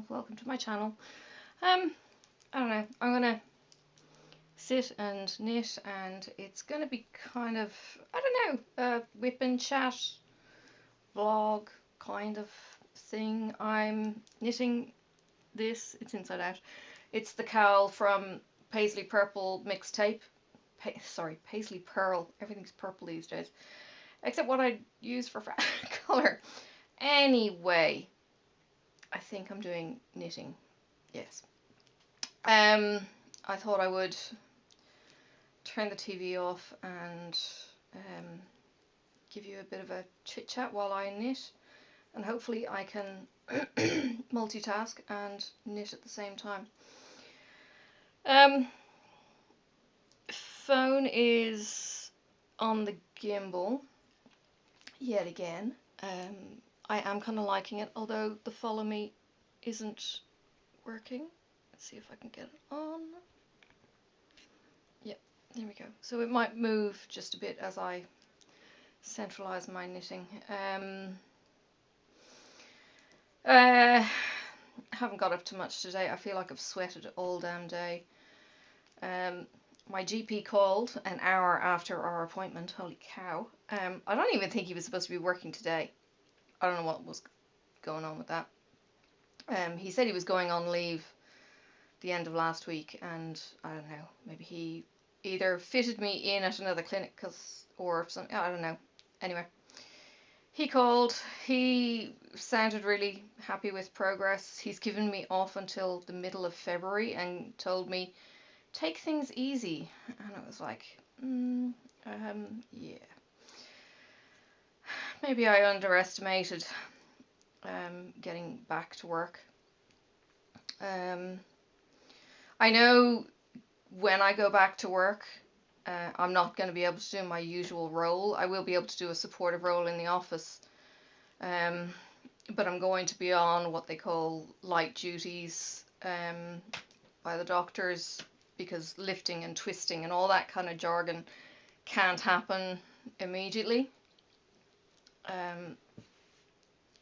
welcome to my channel. I don't know, I'm gonna sit and knit, and it's gonna be kind of, I don't know, a WiPnChat vlog kind of thing. I'm knitting this, it's inside out. It's the cowl from Paisley Purple Mixtape. Paisley Pearl. Everything's purple these days, except what I use for colour. Anyway, I think I'm doing knitting. Yes. I thought I would turn the TV off and give you a bit of a chit chat while I knit, and hopefully I can multitask and knit at the same time. Phone is on the gimbal yet again. I am kind of liking it, although the follow me isn't working. Let's see if I can get it on. Yep, there we go. So it might move just a bit as I centralize my knitting. Haven't got up to much today. I feel like I've sweated all damn day. My GP called an hour after our appointment. Holy cow. I don't even think he was supposed to be working today. I don't know what was going on with that. He said he was going on leave the end of last week, and I don't know, maybe he either fitted me in at another clinic or something, I don't know. Anyway, he called. He sounded really happy with progress. He's given me off until the middle of February and told me, take things easy. And I was like, yeah. Maybe I underestimated getting back to work. I know when I go back to work, I'm not going to be able to do my usual role. I will be able to do a supportive role in the office, but I'm going to be on what they call light duties by the doctors, because lifting and twisting and all that kind of jargon can't happen immediately.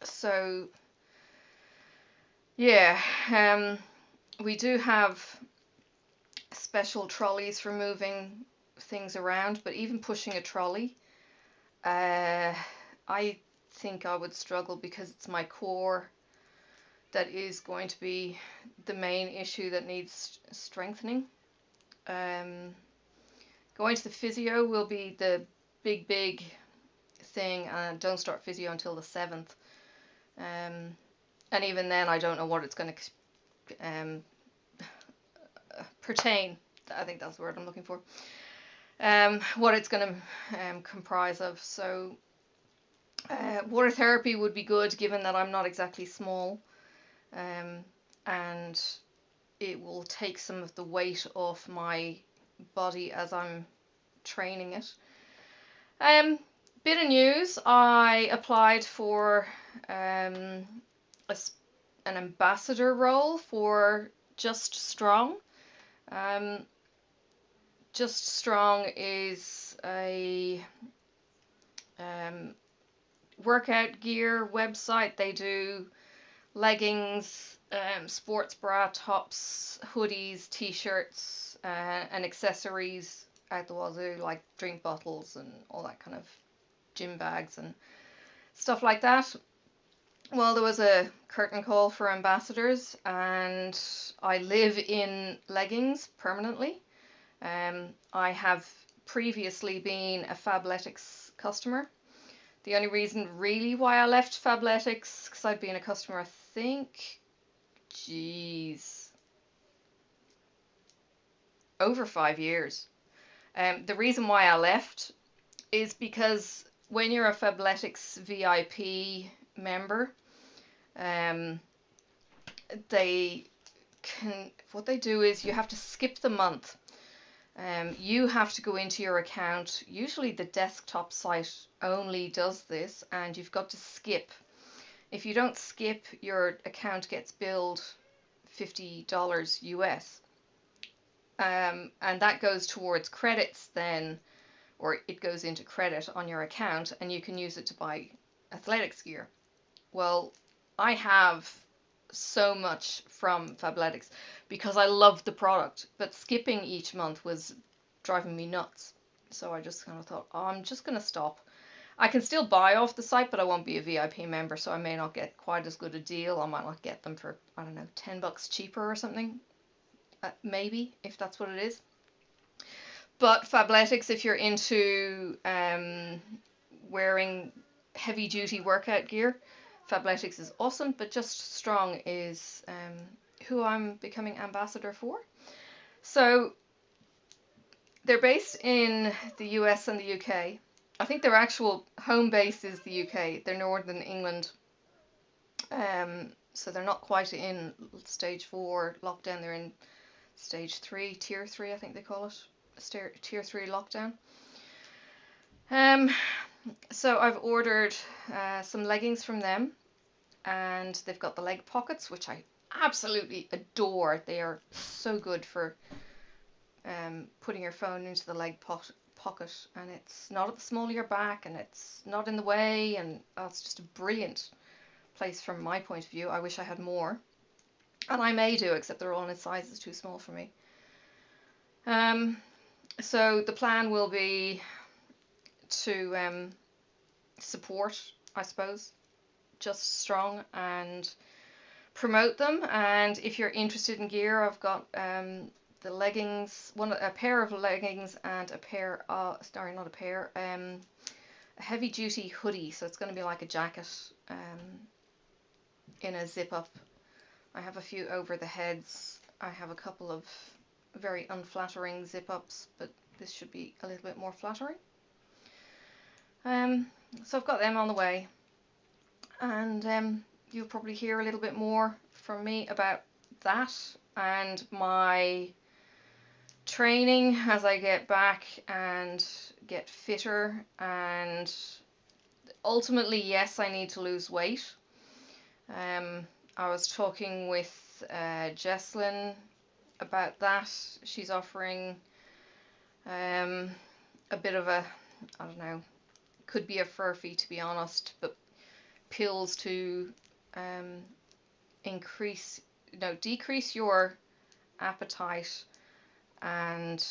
So yeah, we do have special trolleys for moving things around, but even pushing a trolley, I think I would struggle, because it's my core that is going to be the main issue that needs strengthening. Going to the physio will be the big thing, and don't start physio until the 7th. And even then, I don't know what it's going to pertain. I think that's the word I'm looking for. What it's going to comprise of. So water therapy would be good, given that I'm not exactly small, and it will take some of the weight off my body as I'm training it. Bit of news, I applied for an ambassador role for Just Strong. Just Strong is a workout gear website. They do leggings, sports bra tops, hoodies, t-shirts, and accessories out the wazoo, like drink bottles and all that kind of gym bags and stuff like that. Well, there was a curtain call for ambassadors, and I live in leggings permanently. I have previously been a Fabletics customer. The only reason really why I left Fabletics, because I'd been a customer, I think, over 5 years. The reason why I left is because when you're a Fabletics VIP member, what they do is you have to skip the month. You have to go into your account. Usually the desktop site only does this, and you've got to skip. If you don't skip, your account gets billed $50 US. And that goes towards credits then, or it goes into credit on your account, and you can use it to buy athletics gear. Well, I have so much from Fabletics because I loved the product, but skipping each month was driving me nuts. So I just kind of thought, oh, I'm just going to stop. I can still buy off the site, but I won't be a VIP member, so I may not get quite as good a deal. I might not get them for, I don't know, $10 cheaper or something. Maybe, if that's what it is. But Fabletics, if you're into wearing heavy duty workout gear, Fabletics is awesome, but Just Strong is who I'm becoming ambassador for. So they're based in the US and the UK. I think their actual home base is the UK. They're Northern England. So they're not quite in stage 4 lockdown. They're in stage 3, tier 3, I think they call it. Tier 3 lockdown. So I've ordered some leggings from them, and they've got the leg pockets, which I absolutely adore. They are so good for putting your phone into the leg pocket, and it's not at the small of your back, and it's not in the way, and it's just a brilliant place from my point of view. I wish I had more, and I may do, except they're all in sizes too small for me. So the plan will be to support, I suppose, Just Strong and promote them. And if you're interested in gear, I've got the leggings, a pair of leggings and a pair of, sorry, not a pair, a heavy duty hoodie. So it's going to be like a jacket in a zip up. I have a few over the heads. I have a couple of very unflattering zip ups, but this should be a little bit more flattering. So I've got them on the way, and you'll probably hear a little bit more from me about that and my training as I get back and get fitter. And ultimately, yes, I need to lose weight. I was talking with Jesslyn about that. She's offering a bit of a, I don't know, could be a furphy to be honest, but pills to decrease your appetite and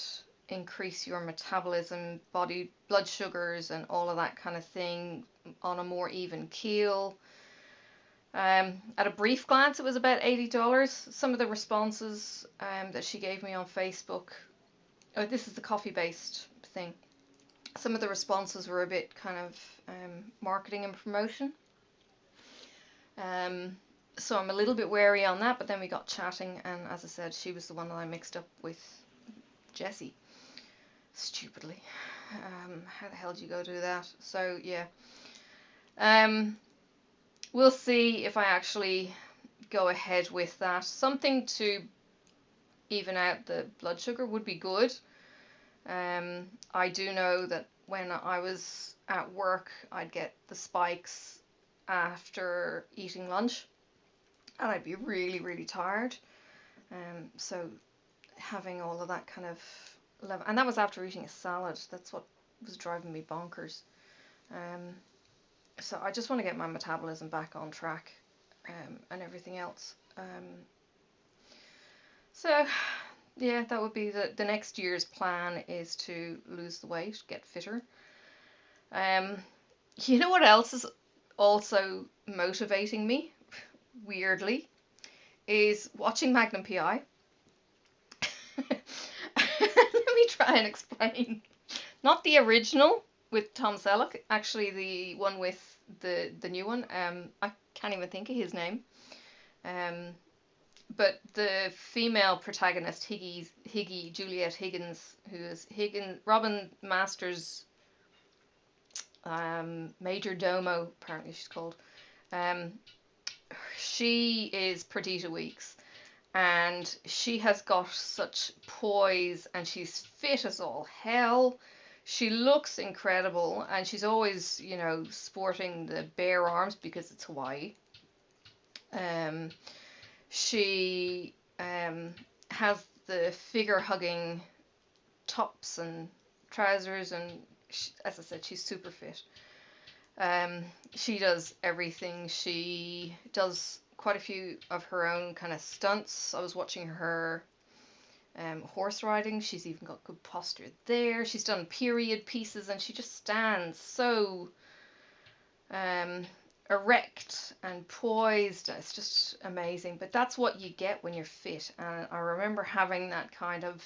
increase your metabolism, blood sugars and all of that kind of thing on a more even keel. At a brief glance, it was about $80. Some of the responses that she gave me on Facebook, this is the coffee-based thing. Some of the responses were a bit kind of marketing and promotion. So I'm a little bit wary on that, but then we got chatting, and as I said, she was the one that I mixed up with Jessie. Stupidly. How the hell do you go do that? So, yeah. We'll see if I actually go ahead with that. Something to even out the blood sugar would be good. I do know that when I was at work, I'd get the spikes after eating lunch, and I'd be really, really tired. So having all of that kind of level, and that was after eating a salad. That's what was driving me bonkers. So I just want to get my metabolism back on track, and everything else. So yeah, that would be the next year's plan, is to lose the weight, get fitter. You know what else is also motivating me, weirdly, is watching Magnum PI. Let me try and explain. Not the original with Tom Selleck, actually the one with the new one. I can't even think of his name. But the female protagonist, Juliet Higgins, who is Robin Masters' major domo, apparently she's called. She is Perdita Weeks, and she has got such poise, and she's fit as all hell. She looks incredible, and she's always, sporting the bare arms because it's Hawaii. She has the figure-hugging tops and trousers, and as I said, she's super fit. She does everything. She does quite a few of her own kind of stunts. I was watching her horse riding. She's even got good posture there. She's done period pieces, and she just stands so erect and poised. It's just amazing. But that's what you get when you're fit. And I remember having that kind of,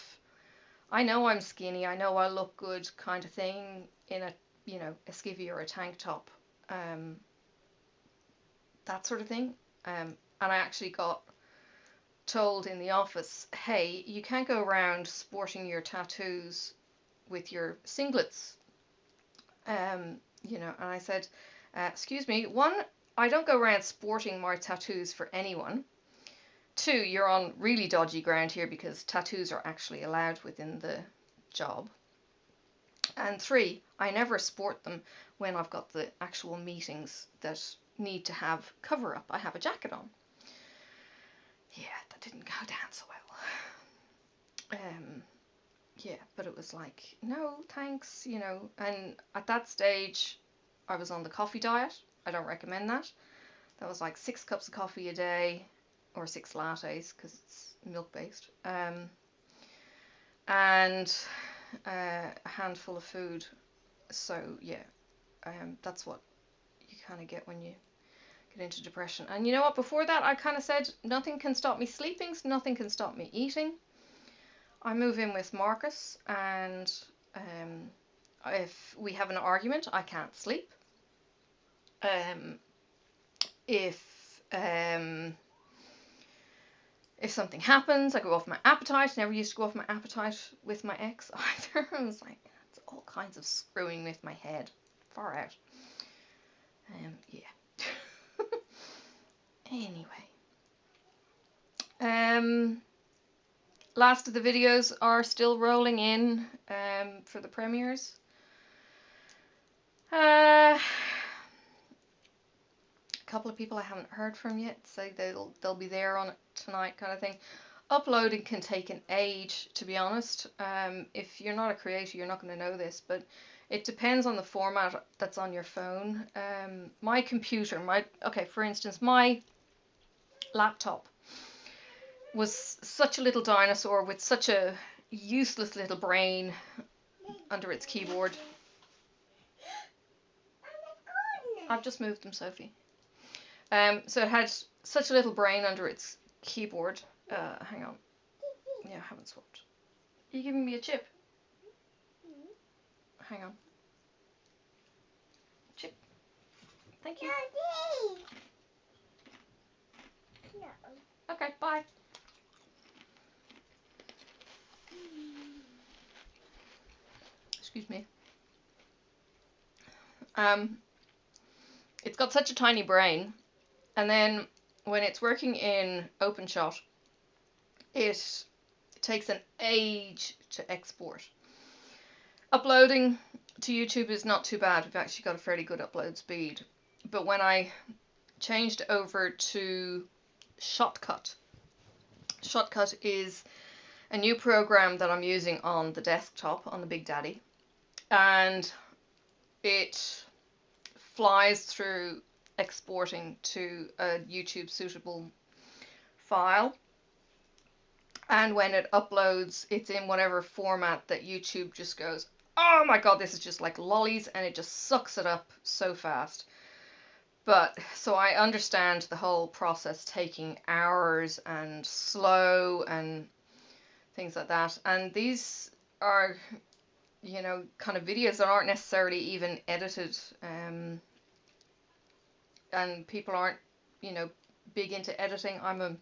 I know I'm skinny, I know I look good kind of thing in a, you know, a skivvy or a tank top, that sort of thing. And I actually got told in the office, hey, you can't go around sporting your tattoos with your singlets. You know, and I said, excuse me, one, I don't go around sporting my tattoos for anyone. Two, you're on really dodgy ground here because tattoos are actually allowed within the job. And three, I never sport them when I've got the actual meetings that need to have cover up. I have a jacket on. Yeah, that didn't go down so well. Yeah, but it was like, no, thanks, you know. And at that stage, I was on the coffee diet. I don't recommend that. That was like 6 cups of coffee a day, or 6 lattes because it's milk based, and a handful of food. So yeah, that's what you kind of get when you get into depression. And you know what? Before that, I kind of said nothing can stop me sleeping, nothing can stop me eating. I move in with Marcus, and if we have an argument, I can't sleep. If something happens, I go off my appetite. Never used to go off my appetite with my ex either. I was like, it's all kinds of screwing with my head. Far out. Yeah. Anyway. Last of the videos are still rolling in for the premieres. A couple of people I haven't heard from yet say they'll be there on it tonight, kind of thing. Uploading can take an age, to be honest. If you're not a creator, you're not going to know this, but it depends on the format that's on your phone. My computer, for instance, my laptop was such a little dinosaur with such a useless little brain under its keyboard. I've just moved them, Sophie. So it had such a little brain under its keyboard. Hang on. Yeah, I haven't swapped. Are you giving me a chip? Hang on. Chip. Thank you. No. Okay, bye. Excuse me. It's got such a tiny brain, and then when it's working in OpenShot, it takes an age to export. Uploading to YouTube is not too bad. We've actually got a fairly good upload speed. But when I changed over to Shotcut is a new program that I'm using on the desktop, on the Big Daddy, and it flies through exporting to a YouTube suitable file, and when it uploads, it's in whatever format that YouTube just goes, oh my god, this is just like lollies, and it just sucks it up so fast. But so I understand the whole process taking hours and slow and things like that, and these are, you know, kind of videos that aren't necessarily even edited, and people aren't, you know, big into editing. I'm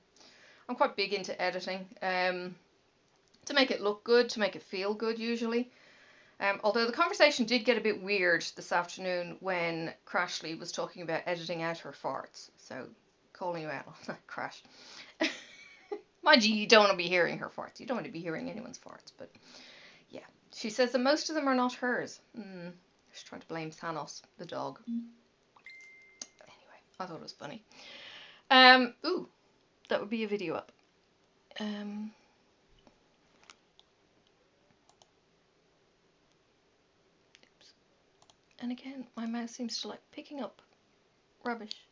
quite big into editing, to make it look good, to make it feel good usually. Although the conversation did get a bit weird this afternoon when Crashly was talking about editing out her farts. So, calling you out on that, Crash. Mind you don't want to be hearing her farts. You don't want to be hearing anyone's farts, but yeah. She says that most of them are not hers. She's trying to blame Thanos, the dog. Anyway, I thought it was funny. Ooh, that would be a video up. And again, my mouse seems to like picking up rubbish.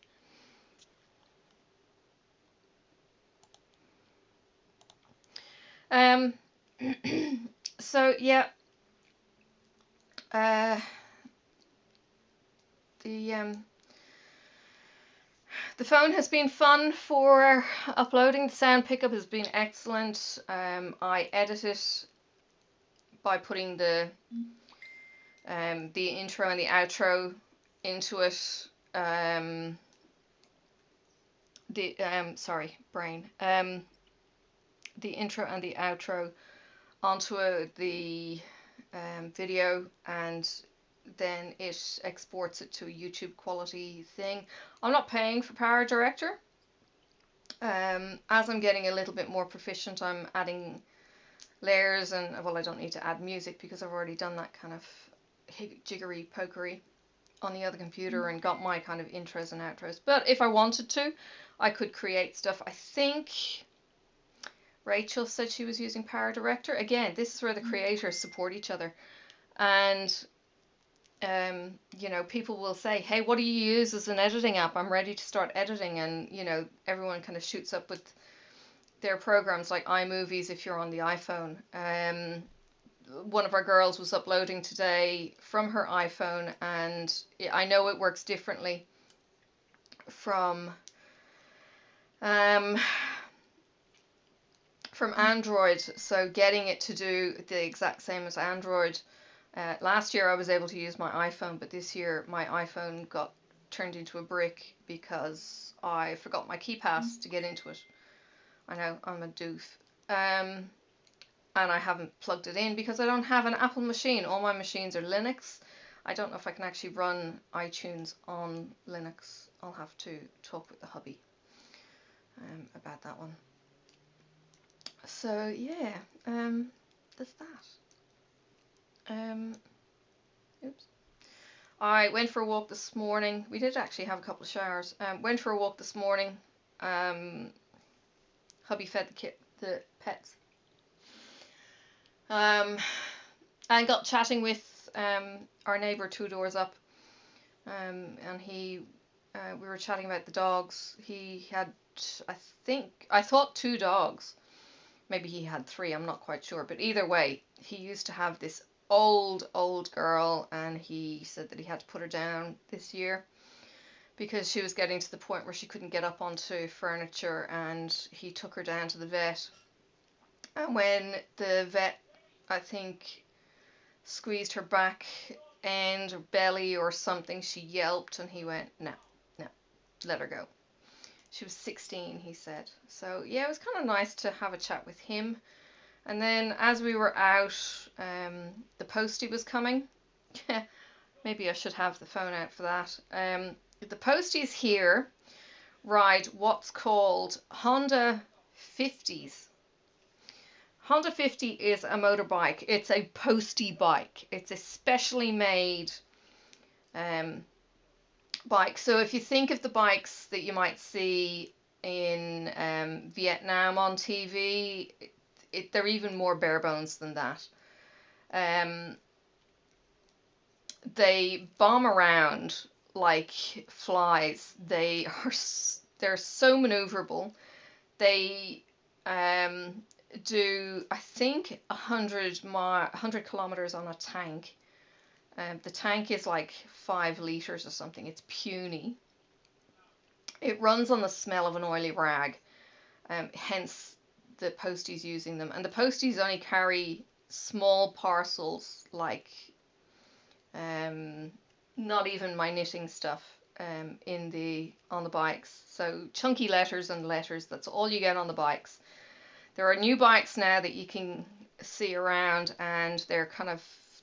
Um, so yeah, uh, the phone has been fun for uploading. The sound pickup has been excellent. I edit it by putting the intro and the outro into it. Sorry, brain. The intro and the outro onto the video, and then it exports it to a YouTube quality thing. I'm not paying for Power Director. As I'm getting a little bit more proficient, I'm adding layers, and well, I don't need to add music because I've already done that kind of jiggery pokery on the other computer and got my kind of intros and outros. But if I wanted to, I could create stuff. I think Rachel said she was using Power Director. Again, this is where the creators support each other. And you know, people will say, hey, what do you use as an editing app? I'm ready to start editing. And, you know, everyone kind of shoots up with their programs like iMovies if you're on the iPhone. One of our girls was uploading today from her iPhone, and I know it works differently from Android. So getting it to do the exact same as Android. Last year I was able to use my iPhone, but this year my iPhone got turned into a brick because I forgot my key pass to get into it. I know, I'm a doof. And I haven't plugged it in because I don't have an Apple machine. All my machines are Linux. I don't know if I can actually run iTunes on Linux. I'll have to talk with the hubby about that one. So yeah, there's that. Oops. I went for a walk this morning. We did actually have a couple of showers. Went for a walk this morning. Hubby fed the pets. And got chatting with our neighbour 2 doors up. And we were chatting about the dogs. He had, I thought 2 dogs. Maybe he had 3, I'm not quite sure. But either way, he used to have this old girl, and he said that he had to put her down this year because she was getting to the point where she couldn't get up onto furniture, and he took her down to the vet. And when the vet, I think, squeezed her back end or belly or something, she yelped, and he went, no, let her go. She was 16, he said. So yeah, it was kind of nice to have a chat with him. And then as we were out, the postie was coming. Maybe I should have the phone out for that. The posties here ride what's called Honda 50s. Honda 50 is a motorbike. It's a postie bike. It's a specially made bike. So if you think of the bikes that you might see in Vietnam on TV, they're even more bare bones than that. They bomb around like flies. They're so maneuverable. They do, I think, 100 kilometers on a tank. The tank is like 5 liters or something. It's puny. It runs on the smell of an oily rag, hence the posties using them. And the posties only carry small parcels, like not even my knitting stuff on the bikes. So chunky letters and letters, that's all you get on the bikes. There are new bikes now that you can see around, and they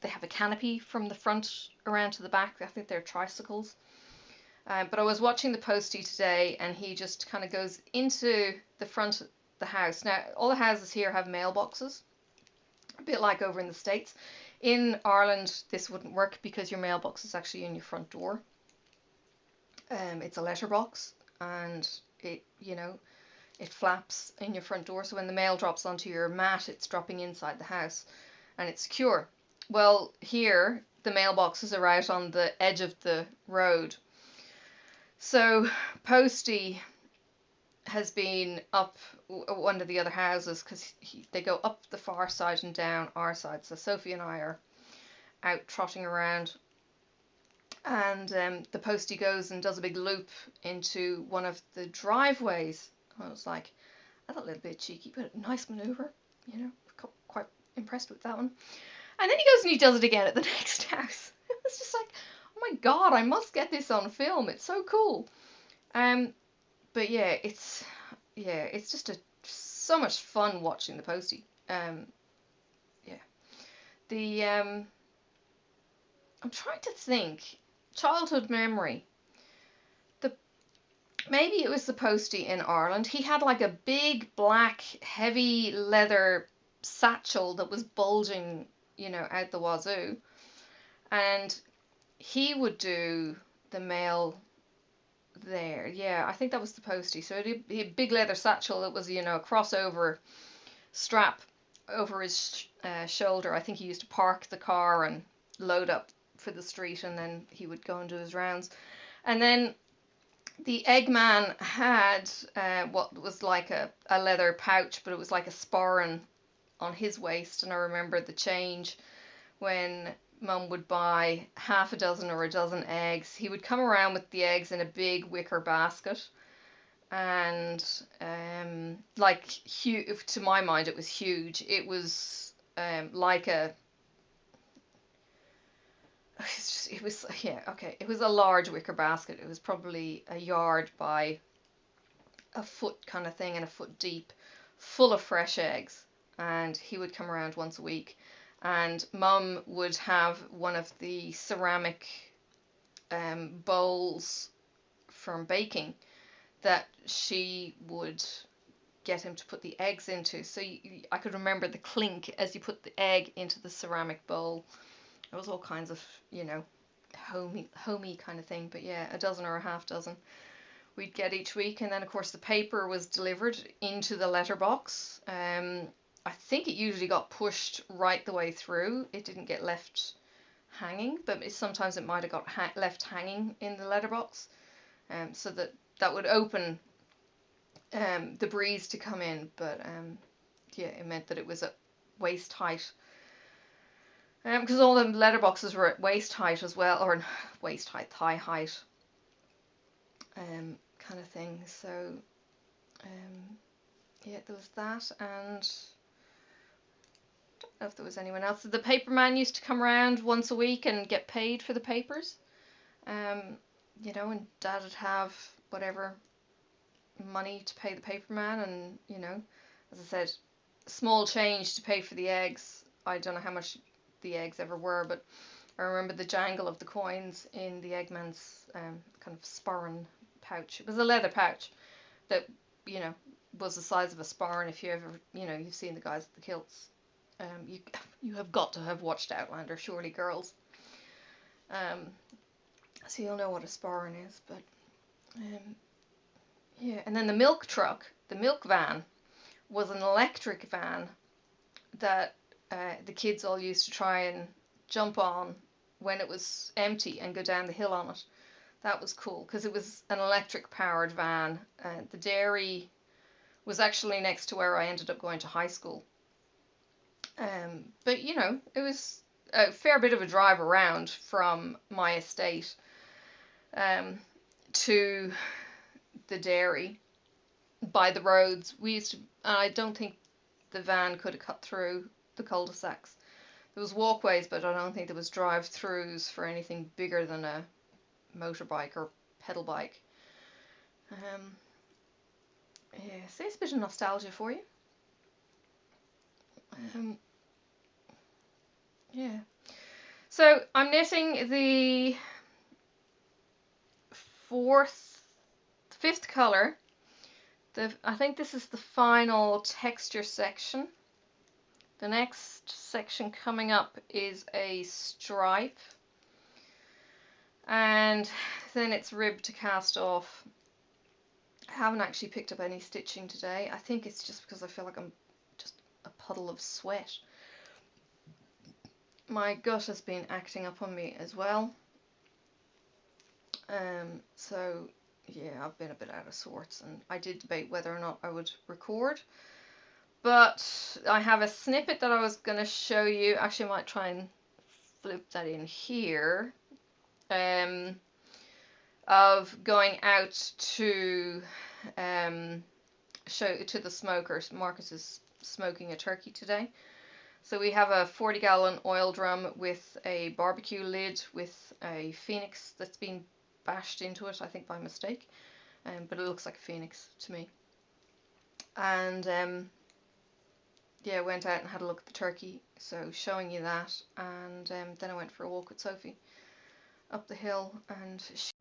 have a canopy from the front around to the back. I think they're tricycles. But I was watching the postie today, and he just kind of goes into the front of the house. Now, all the houses here have mailboxes, a bit like over in the States. In Ireland, this wouldn't work because your mailbox is actually in your front door. It's a letterbox, and it flaps in your front door. So when the mail drops onto your mat, it's dropping inside the house, and it's secure. Well, here, the mailboxes are out on the edge of the road. So postie has been up one of the other houses, because they go up the far side and down our side. So Sophie and I are out trotting around, and the postie goes and does a big loop into one of the driveways. I was like, that's a little bit cheeky, but a nice manoeuvre, you know, quite impressed with that one. And then he goes and he does it again at the next house. It's just like, oh my god, I must get this on film. It's so cool. But yeah, it's just so much fun watching the postie. Yeah, the I'm trying to think, childhood memory. Maybe it was the postie in Ireland. He had like a big black heavy leather satchel that was bulging, you know, out the wazoo, and he would do the mail there. Yeah, I think that was the postie. So he had a big leather satchel that was, you know, a crossover strap over his shoulder. I think he used to park the car and load up for the street, and then he would go and do his rounds. And then the Eggman had what was like a leather pouch, but it was like a sporran on his waist. And I remember the change when Mum would buy half a dozen or a dozen eggs. He would come around with the eggs in a big wicker basket, and like huge. To my mind, it was huge. It was like a. It was It was a large wicker basket. It was probably a yard by a foot kind of thing, and a foot deep, full of fresh eggs. And he would come around once a week, and Mum would have one of the ceramic bowls from baking that she would get him to put the eggs into. So I could remember the clink as you put the egg into the ceramic bowl. It was all kinds of, you know, homey kind of thing. But yeah, a dozen or a half dozen we'd get each week. And then of course the paper was delivered into the letterbox. I think it usually got pushed right the way through. It didn't get left hanging, but sometimes it might have got left hanging in the letterbox, so that would open the breeze to come in. But yeah, it meant that it was at waist height. Because all the letterboxes were at waist height as well, or waist height, thigh height, kind of thing. So, yeah, there was that, and I don't know if there was anyone else. The paperman used to come around once a week and get paid for the papers. You know, and Dad would have whatever money to pay the paperman, and you know, as I said, small change to pay for the eggs. I don't know how much the eggs ever were, but I remember the jangle of the coins in the Eggman's kind of sporran pouch. It was a leather pouch that, you know, was the size of a sporran. If you ever, you know, you've seen the guys with the kilts, you have got to have watched Outlander, surely, girls. So you'll know what a sporran is. But yeah, and then the milk truck, the milk van, was an electric van that the kids all used to try and jump on when it was empty and go down the hill on it. That was cool because it was an electric powered van. The dairy was actually next to where I ended up going to high school. But you know, it was a fair bit of a drive around from my estate to the dairy by the roads. I don't think the van could have cut through the cul-de-sacs. There was walkways, but I don't think there was drive-throughs for anything bigger than a motorbike or pedal bike. Yeah, so it's a bit of nostalgia for you. Yeah. So I'm knitting the fifth colour. I think this is the final texture section. The next section coming up is a stripe, and then it's rib to cast off. I haven't actually picked up any stitching today. I think it's just because I feel like I'm just a puddle of sweat. My gut has been acting up on me as well. So yeah, I've been a bit out of sorts, and I did debate whether or not I would record. But I have a snippet that I was going to show you. Actually, I might try and flip that in here. Of going out to show to the smokers. Marcus is smoking a turkey today. So we have a 40-gallon oil drum with a barbecue lid with a phoenix that's been bashed into it, I think by mistake. But it looks like a phoenix to me. And yeah, went out and had a look at the turkey. So showing you that. And then I went for a walk with Sophie up the hill, and she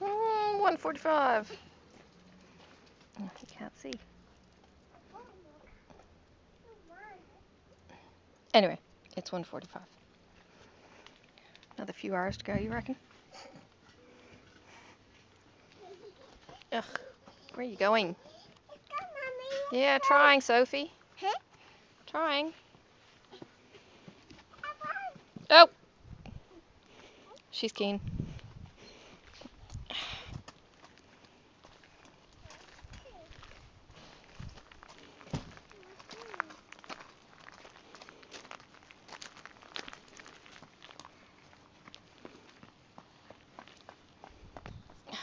1:45. You can't see. Anyway, it's 1:45. Another few hours to go, you reckon? Ugh, where are you going? Yeah, trying, Sophie. Huh? Trying. Oh! She's keen.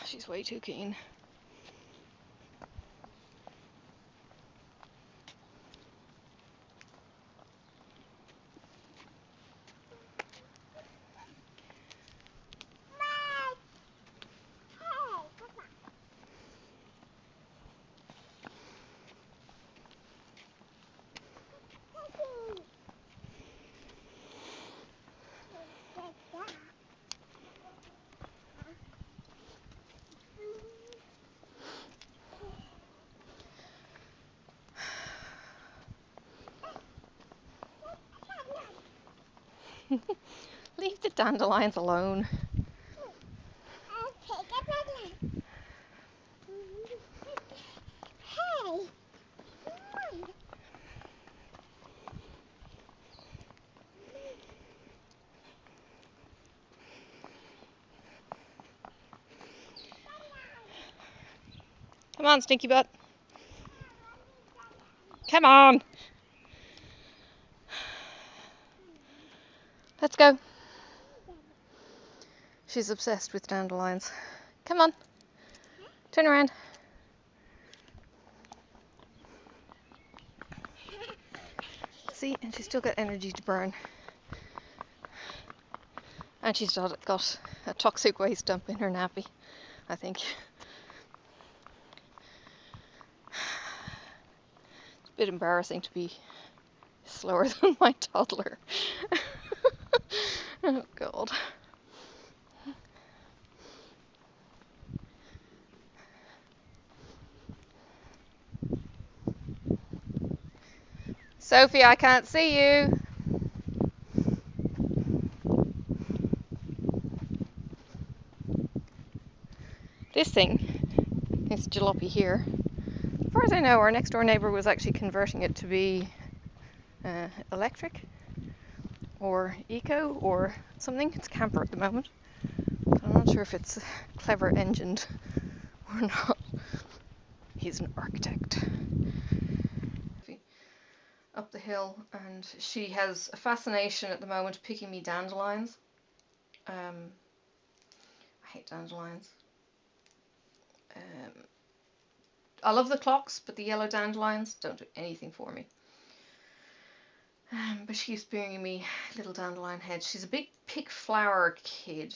She's way too keen. Leave the dandelions alone. Come on, stinky butt. Come on. Let's go. She's obsessed with dandelions. Come on. Turn around. See, and she's still got energy to burn. And she's got a toxic waste dump in her nappy, I think. It's a bit embarrassing to be slower than my toddler. Oh, God. Sophie, I can't see you. This thing is jalopy here. As far as I know, our next door neighbour was actually converting it to be electric or eco or something. It's a camper at the moment. So I'm not sure if it's clever engined or not. He's an architect. Up the hill, and she has a fascination at the moment picking me dandelions. I hate dandelions. I love the clocks, but the yellow dandelions don't do anything for me. But she keeps bringing me little dandelion heads. She's a big pick flower kid,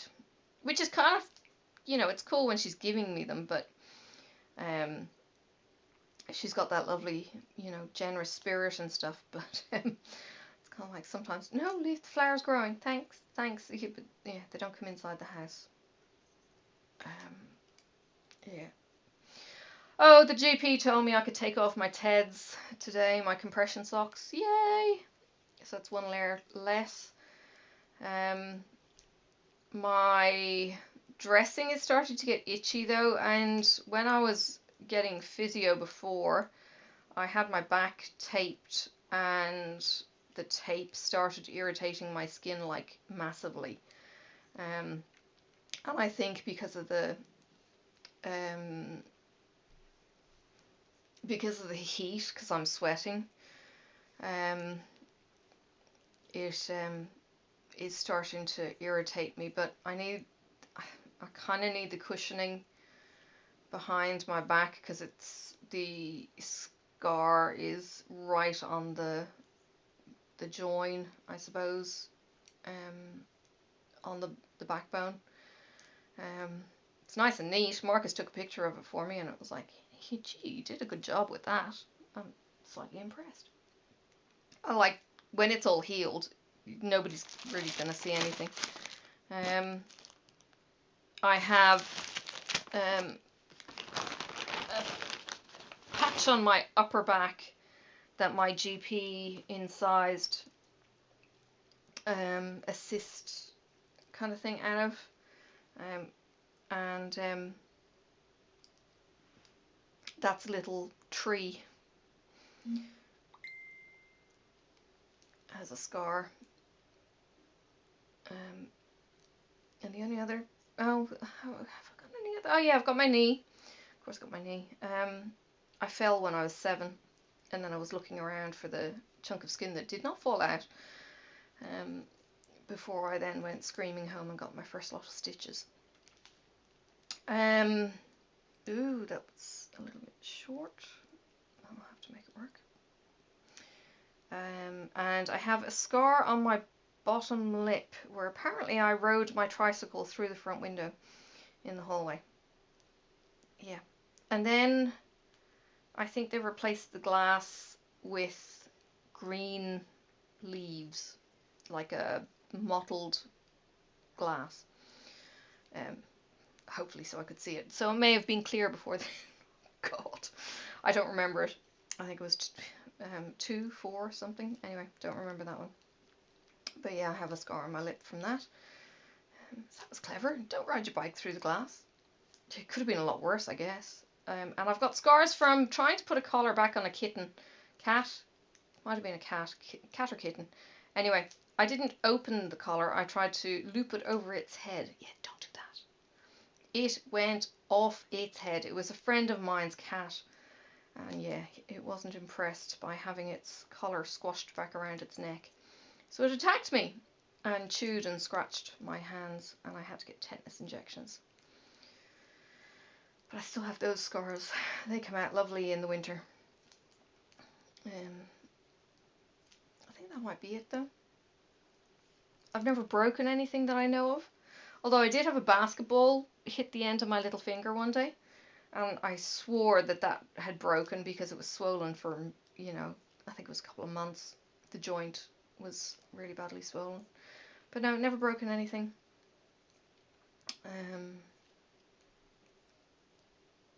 which is kind of, you know, it's cool when she's giving me them, but she's got that lovely, you know, generous spirit and stuff, but it's kind of like sometimes, no, leave the flowers growing, thanks. Yeah, but yeah, they don't come inside the house. Yeah. Oh, the GP told me I could take off my TEDs today, my compression socks. Yay! So that's one layer less. My dressing is starting to get itchy though, and when I was getting physio before, I had my back taped and the tape started irritating my skin like massively. And I think because of the heat, because I'm sweating, it is starting to irritate me. But I kind of need the cushioning behind my back, because the scar is right on the join, I suppose, on the backbone. It's nice and neat. Marcus took a picture of it for me, and it was like, gee, you did a good job with that. I'm slightly impressed. I like when it's all healed, nobody's really going to see anything. I have a patch on my upper back that my GP incised a cyst kind of thing out of, and that's a little tree. Has a scar. And the only other, have I got any other? Oh yeah, I've got my knee. Of course, got my knee. I fell when I was 7, and then I was looking around for the chunk of skin that did not fall out. Before I then went screaming home and got my first lot of stitches. Ooh, that was a little bit short. I'll have to make it work. And I have a scar on my bottom lip where apparently I rode my tricycle through the front window in the hallway. Yeah. And then I think they replaced the glass with green leaves, like a mottled glass. Hopefully so I could see it. So it may have been clear before then. God, I don't remember it. I think it was 2, 4 something. Anyway, don't remember that one. But yeah, I have a scar on my lip from that. So that was clever. Don't ride your bike through the glass. It could have been a lot worse, I guess. And I've got scars from trying to put a collar back on a cat. Might have been a cat or kitten. Anyway, I didn't open the collar. I tried to loop it over its head. Yeah, don't do that. It went off its head. It was a friend of mine's cat. And yeah, it wasn't impressed by having its collar squashed back around its neck. So it attacked me and chewed and scratched my hands, and I had to get tetanus injections. But I still have those scars. They come out lovely in the winter. I think that might be it though. I've never broken anything that I know of. Although I did have a basketball hit the end of my little finger one day. And I swore that had broken because it was swollen for, I think it was a couple of months. The joint was really badly swollen. But no, never broken anything.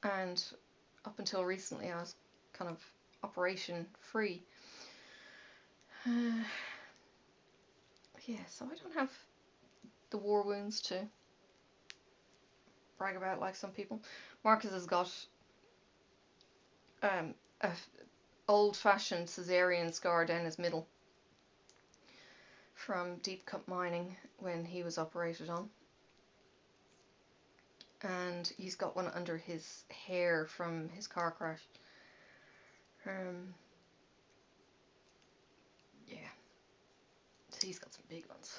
And up until recently I was kind of operation free. Yeah, so I don't have the war wounds to brag about like some people. Marcus has got a old-fashioned cesarean scar down his middle from deep cut mining when he was operated on. And he's got one under his hair from his car crash. Yeah. So he's got some big ones.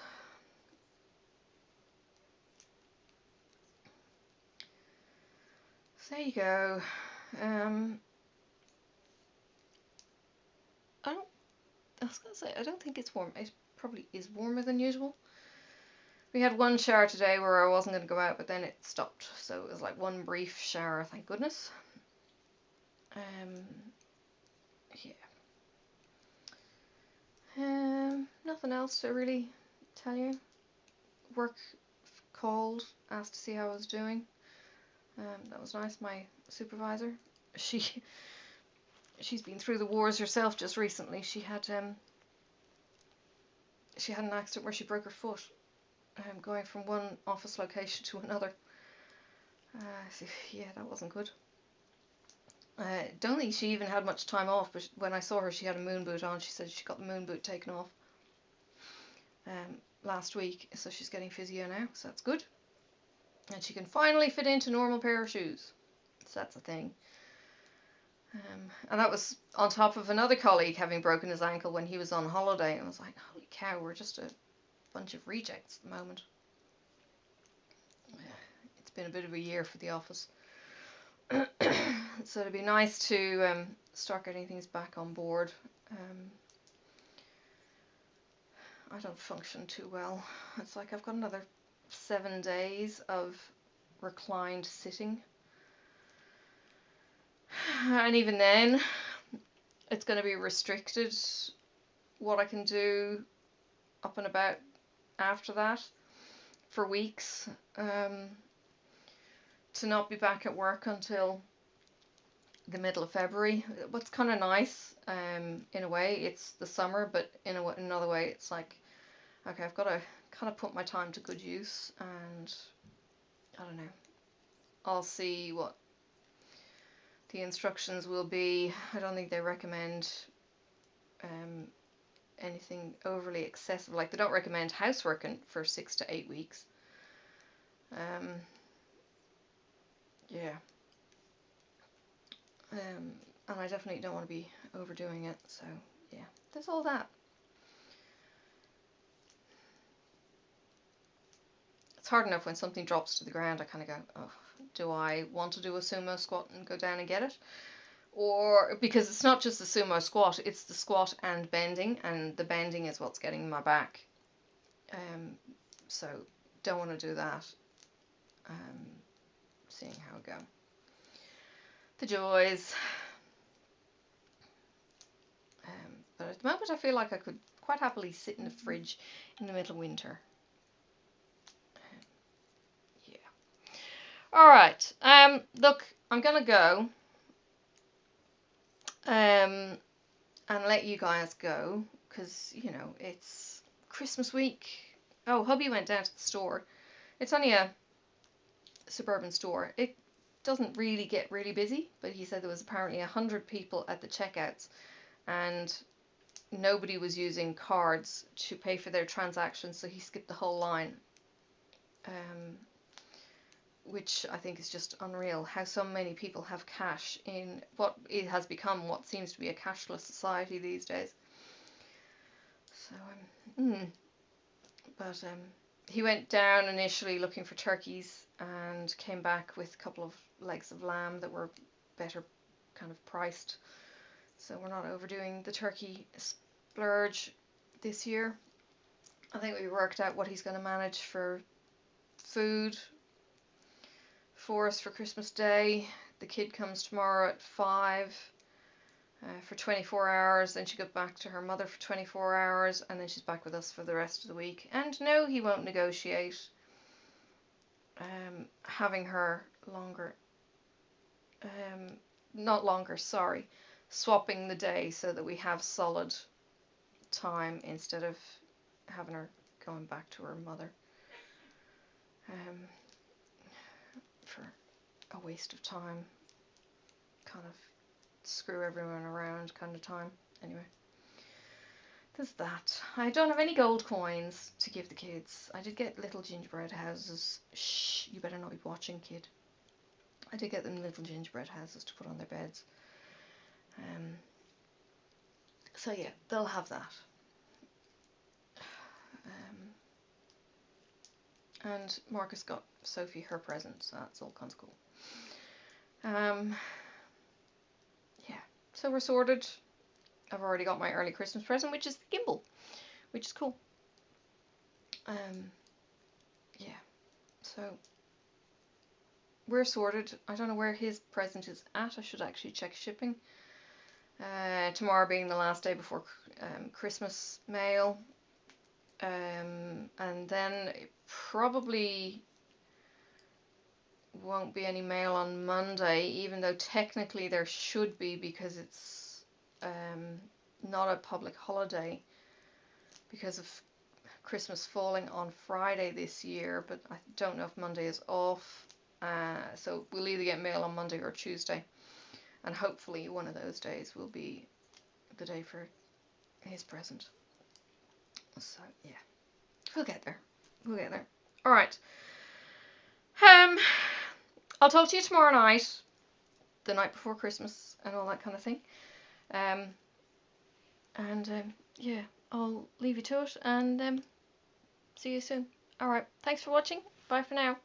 So there you go. I was going to say, I don't think it's warm. It probably is warmer than usual. We had one shower today where I wasn't going to go out, but then it stopped. So it was like one brief shower, thank goodness. Yeah. Nothing else to really tell you. Work called, asked to see how I was doing. That was nice. My supervisor, she's been through the wars herself just recently. She had an accident where she broke her foot, going from one office location to another. So yeah, that wasn't good. Don't think she even had much time off, but when I saw her, she had a moon boot on. She said she got the moon boot taken off last week, so she's getting physio now, so that's good. And she can finally fit into a normal pair of shoes, so that's a thing. And that was on top of another colleague having broken his ankle when he was on holiday. I was like, holy cow, we're just a bunch of rejects at the moment. It's been a bit of a year for the office. So it'd be nice to start getting things back on board. I don't function too well. It's like I've got another 7 days of reclined sitting. And even then, it's going to be restricted what I can do up and about after that for weeks. To not be back at work until the middle of February. What's kind of nice, in a way, it's the summer, but in another way, it's like, okay, I've got to kind of put my time to good use, and I don't know. I'll see what the instructions will be. I don't think they recommend anything overly excessive. Like, they don't recommend houseworking for 6 to 8 weeks. Yeah. And I definitely don't want to be overdoing it, so yeah, there's all that. It's hard enough when something drops to the ground, I kind of go, oh, do I want to do a sumo squat and go down and get it? Or, because it's not just the sumo squat, it's the squat and bending, and the bending is what's getting my back. So don't want to do that. Seeing how it goes. The joys. But at the moment I feel like I could quite happily sit in the fridge in the middle of winter. Yeah. Alright, look, I'm gonna go and let you guys go, because, you know, it's Christmas week. Oh, hubby went down to the store. It's only a suburban store. It doesn't really get really busy, but he said there was apparently 100 people at the checkouts, and nobody was using cards to pay for their transactions, so he skipped the whole line. Which I think is just unreal, how so many people have cash in what it has become, what seems to be a cashless society these days. So, he went down initially looking for turkeys and came back with a couple of legs of lamb that were better kind of priced. So we're not overdoing the turkey splurge this year. I think we worked out what he's going to manage for food for us for Christmas Day. The kid comes tomorrow at 5 for 24 hours, then she goes back to her mother for 24 hours, and then she's back with us for the rest of the week. And no, he won't negotiate having her longer, not longer, sorry, swapping the day so that we have solid time instead of having her going back to her mother. For a waste of time, kind of screw everyone around kind of time. Anyway, there's that. I don't have any gold coins to give the kids. I did get little gingerbread houses. Shh, you better not be watching, kid. I did get them little gingerbread houses to put on their beds. So yeah, they'll have that. And Marcus got Sophie her present, so that's all kinds of cool. Yeah, so we're sorted. I've already got my early Christmas present, which is the gimbal, which is cool. Yeah, so we're sorted. I don't know where his present is at. I should actually check shipping. Tomorrow being the last day before Christmas mail. And then it probably won't be any mail on Monday, even though technically there should be, because it's not a public holiday because of Christmas falling on Friday this year, but I don't know if Monday is off, so we'll either get mail on Monday or Tuesday. and hopefully one of those days will be the day for his present. So yeah, we'll get there. We'll get there. All right. I'll talk to you tomorrow night, the night before Christmas, and all that kind of thing. Yeah, I'll leave you to it, and see you soon. All right. Thanks for watching. Bye for now.